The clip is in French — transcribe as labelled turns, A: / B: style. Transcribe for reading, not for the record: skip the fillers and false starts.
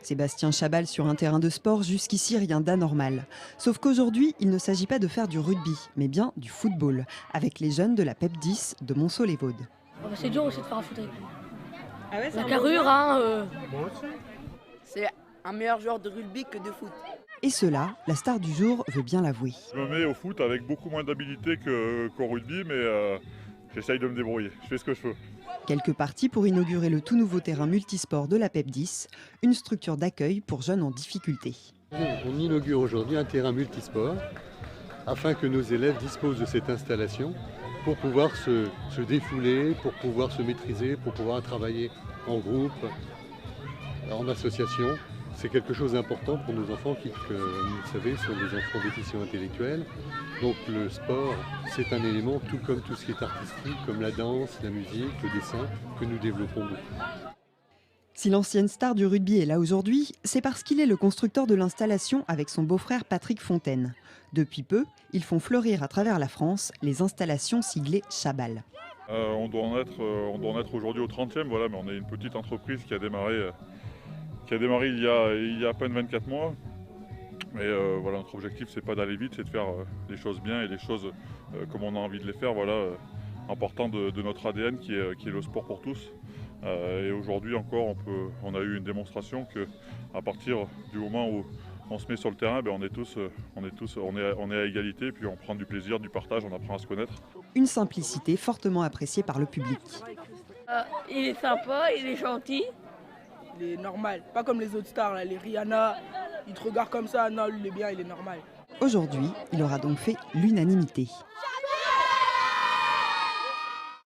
A: Sébastien Chabal sur un terrain de sport, jusqu'ici rien d'anormal. Sauf qu'aujourd'hui, il ne s'agit pas de faire du rugby, mais bien du football, avec les jeunes de la PEP 10 de Montceau-les-Vaudes.
B: C'est dur aussi de faire un foot avec lui.
C: Ah ouais, c'est
B: La
C: un bon
B: carrure,
C: joueur.
B: hein.
D: C'est un meilleur joueur de rugby que de foot.
A: Et cela, la star du jour veut bien l'avouer.
E: Je me mets au foot avec beaucoup moins d'habilité qu'au rugby, mais j'essaye de me débrouiller. Je fais ce que je peux.
A: Quelques parties pour inaugurer le tout nouveau terrain multisport de la PEP 10, une structure d'accueil pour jeunes en difficulté.
F: On inaugure aujourd'hui un terrain multisport afin que nos élèves disposent de cette installation pour pouvoir se défouler, pour pouvoir se maîtriser, pour pouvoir travailler en groupe, en association. C'est quelque chose d'important pour nos enfants qui, comme vous le savez, sont des enfants déficients intellectuels. Donc le sport, c'est un élément, tout comme tout ce qui est artistique, comme la danse, la musique, le dessin, que nous développons beaucoup.
A: Si l'ancienne star du rugby est là aujourd'hui, c'est parce qu'il est le constructeur de l'installation avec son beau-frère Patrick Fontaine. Depuis peu, ils font fleurir à travers la France les installations siglées Chabal.
E: On doit en être aujourd'hui au 30e, voilà, mais on est une petite entreprise qui a démarré il y a à peine 24 mois. Mais voilà, notre objectif, c'est pas d'aller vite, c'est de faire les choses bien et les choses comme on a envie de les faire, voilà, en partant de notre ADN qui est le sport pour tous. Et aujourd'hui encore, on a eu une démonstration qu'à partir du moment où on se met sur le terrain, ben on est à égalité, puis on prend du plaisir, du partage, on apprend à se connaître.
A: Une simplicité fortement appréciée par le public.
B: Il est sympa, il est gentil.
C: Il est normal, pas comme les autres stars, là, les Rihanna, ils te regardent comme ça, non, lui il est bien, il est normal.
A: Aujourd'hui, il aura donc fait l'unanimité.